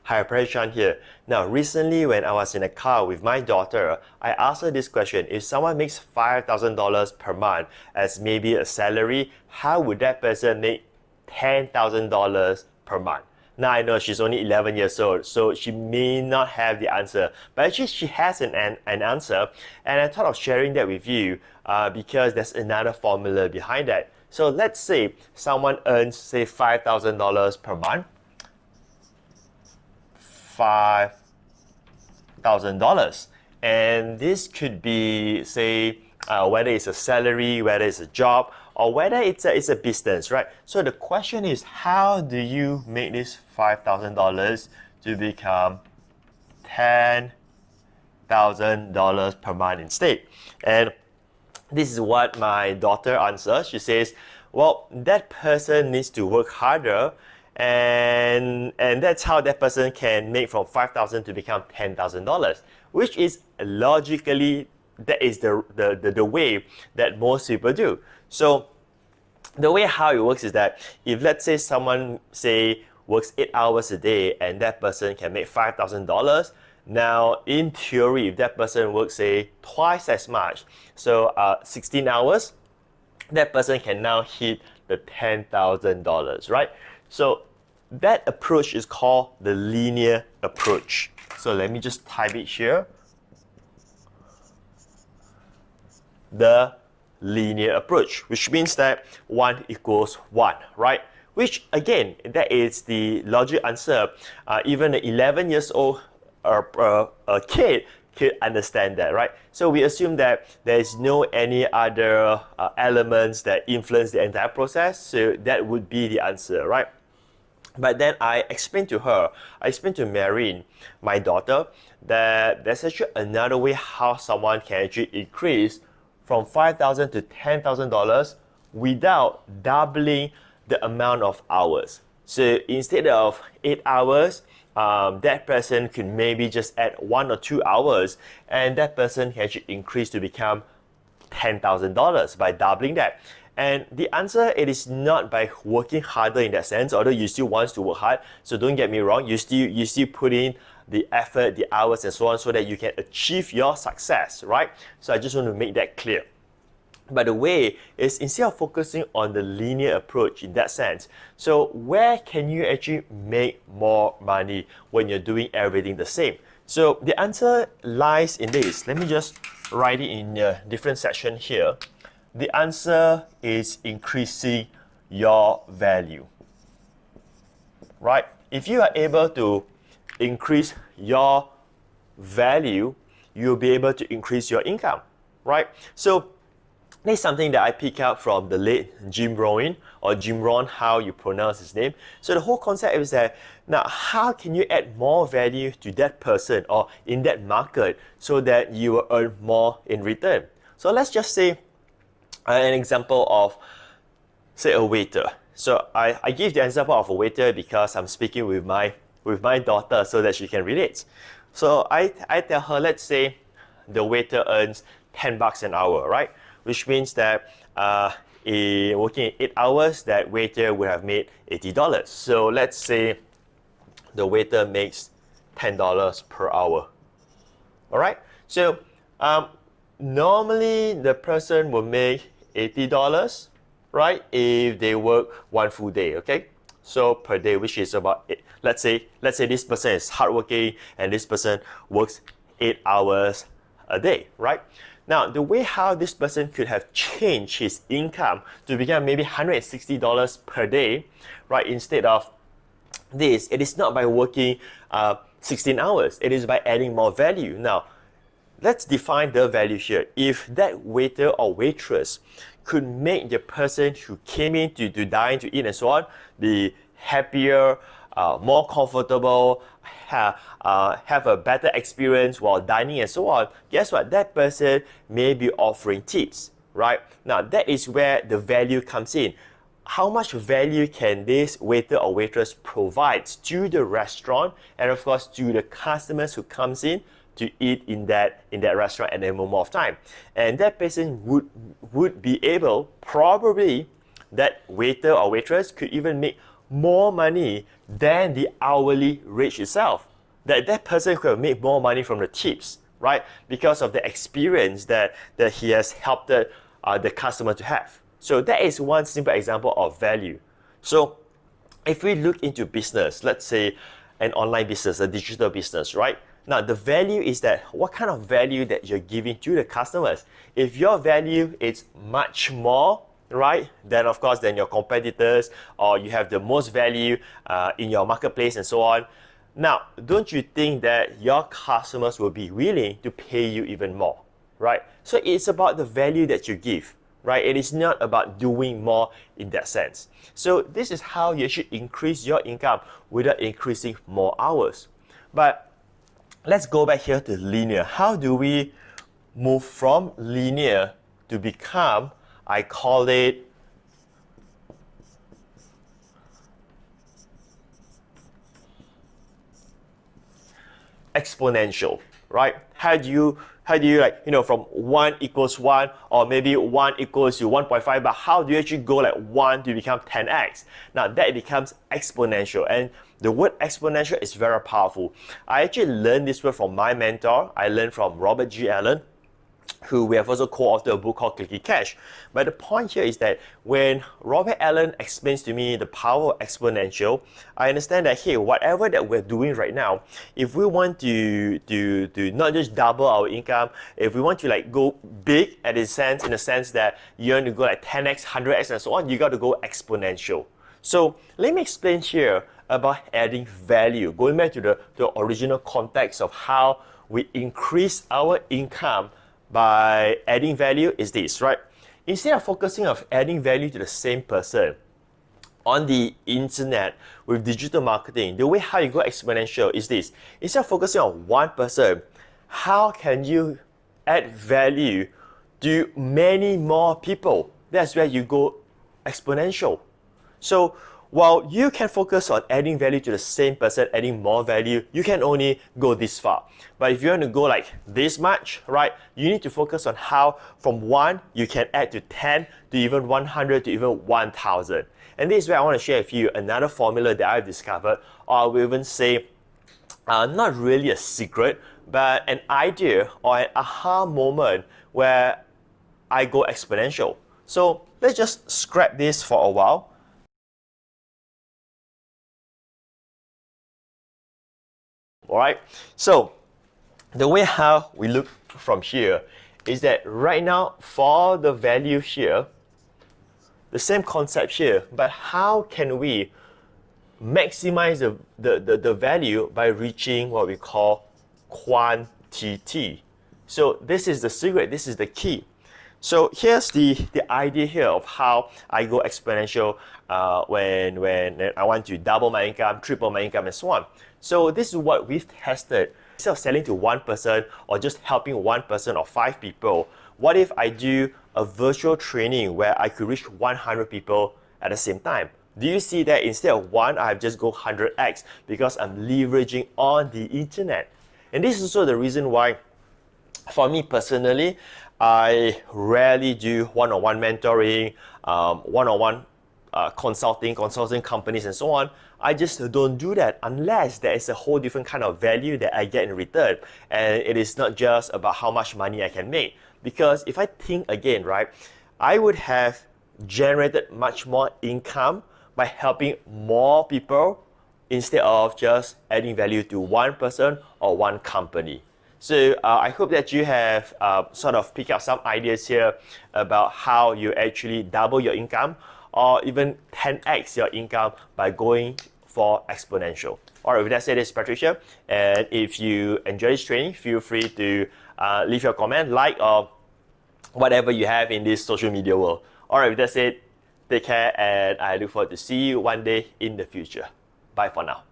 Hi, Prashan here. Now, recently when I was in a car with my daughter, I asked her this question. If someone makes $5,000 per month as maybe a salary, how would that person make $10,000 per month? Now, I know she's only 11 years old, so she may not have the answer, but actually she has an answer, and I thought of sharing that with you because there's another formula behind that. So let's say someone earns, say, $5,000 per month. $5,000, and this could be, say, whether it's a salary, whether it's a job, or whether it's a business, right? So the question is, how do you make this $5,000 to become $10,000 per month instead? And this is what my daughter answers. She says, well, that person needs to work harder, and that's how that person can make from $5,000 to become $10,000, which is logically, that is the way that most people do. So the way how it works is that if, let's say, someone works 8 hours a day and that person can make $5,000, now in theory, if that person works, say, twice as much, so 16 hours, that person can now hit the $10,000, right? So that approach is called the linear approach. So let me just type it here. The linear approach, which means that 1 equals 1, right? Which again, that is the logic answer. Even an 11 years old kid could understand that, right? So we assume that there is no any other elements that influence the entire process, so that would be the answer, right? But then I explained to Marine, my daughter, that there's actually another way how someone can actually increase from $5,000 to $10,000 without doubling the amount of hours. So instead of 8 hours, that person could maybe just add 1 or 2 hours, and that person can actually increase to become $10,000 by doubling that. And the answer, it is not by working harder in that sense, although you still want to work hard. So don't get me wrong, you still put in the effort, the hours, and so on, so that you can achieve your success, right? So I just want to make that clear. But the way is, instead of focusing on the linear approach in that sense, so where can you actually make more money when you're doing everything the same? So the answer lies in this. Let me just write it in a different section here. The answer is increasing your value, right? If you are able to increase your value, you'll be able to increase your income, right? So this is something that I pick up from the late Jim Rohn, or Jim Rohn, how you pronounce his name. So the whole concept is that, now how can you add more value to that person or in that market so that you will earn more in return? So let's just say an example of, say, a waiter. So I give the example of a waiter because I'm speaking with my daughter so that she can relate. So I tell her, let's say the waiter earns $10 an hour, right? Which means that working 8 hours, that waiter would have made $80. So let's say the waiter makes $10 per hour. All right. So normally the person will make $80, right, if they work 1 full day, okay? So per day, which is about, let's say this person is hardworking and this person works 8 hours a day, right? Now, the way how this person could have changed his income to become maybe $160 per day, right, instead of this, it is not by working 16 hours, it is by adding more value. Now, let's define the value here. If that waiter or waitress could make the person who came in to dine, to eat, and so on, be happier, more comfortable, have a better experience while dining and so on, guess what? That person may be offering tips, right? Now, that is where the value comes in. How much value can this waiter or waitress provide to the restaurant, and of course to the customers who comes in to eat in that restaurant at that moment of time? And that person would be able, probably that waiter or waitress could even make more money than the hourly rate itself. That person could have made more money from the tips, right? Because of the experience that he has helped the customer to have. So that is one simple example of value. So if we look into business, let's say an online business, a digital business, right? Now the value is that what kind of value that you're giving to the customers. If your value is much more, right, then of course than your competitors, or you have the most value in your marketplace and so on. Now, don't you think that your customers will be willing to pay you even more, right? So it's about the value that you give, right? It is not about doing more in that sense. So this is how you should increase your income without increasing more hours. But let's go back here to linear. How do we move from linear to become, I call it exponential, right? How do you like, from 1 equals 1, or maybe 1 equals to 1.5, but how do you actually go like 1 to become 10x? Now that becomes exponential, and the word exponential is very powerful. I actually learned this word from my mentor. I learned from Robert G. Allen, who we have also co-authored a book called Clicky Cash. But the point here is that when Robert Allen explains to me the power of exponential, I understand that, hey, whatever that we're doing right now, if we want to not just double our income, if we want to like go big in the sense that you want to go like 10x, 100x and so on, you got to go exponential. So let me explain here about adding value, going back to the original context of how we increase our income by adding value is this, right? Instead of focusing on adding value to the same person on the internet with digital marketing, the way how you go exponential is this. Instead of focusing on one person, how can you add value to many more people? That's where you go exponential. So while you can focus on adding value to the same person, adding more value, you can only go this far. But if you want to go like this much, right, you need to focus on how from 1 you can add to 10 to even 100 to even 1,000. And this is where I want to share with you another formula that I've discovered, or I will even say not really a secret, but an idea or an aha moment where I go exponential. So let's just scrap this for a while. All right, so the way how we look from here is that right now for the value here, the same concept here, but how can we maximize the value by reaching what we call quantity? So this is the secret, this is the key. So here's the idea here of how I go exponential when I want to double my income, triple my income, and so on. So this is what we've tested. Instead of selling to one person or just helping one person or 5 people, what if I do a virtual training where I could reach 100 people at the same time? Do you see that instead of 1, I just go 100x because I'm leveraging on the internet? And this is also the reason why, for me personally, I rarely do one-on-one mentoring, one-on-one consulting companies and so on. I just don't do that unless there is a whole different kind of value that I get in return. And it is not just about how much money I can make. Because if I think again, right, I would have generated much more income by helping more people instead of just adding value to one person or one company. So I hope that you have sort of picked up some ideas here about how you actually double your income or even 10x your income by going for exponential. Alright, with that said, this is Patricia, and if you enjoy this training, feel free to leave your comment, like, or whatever you have in this social media world. Alright, with that said, take care, and I look forward to see you one day in the future. Bye for now.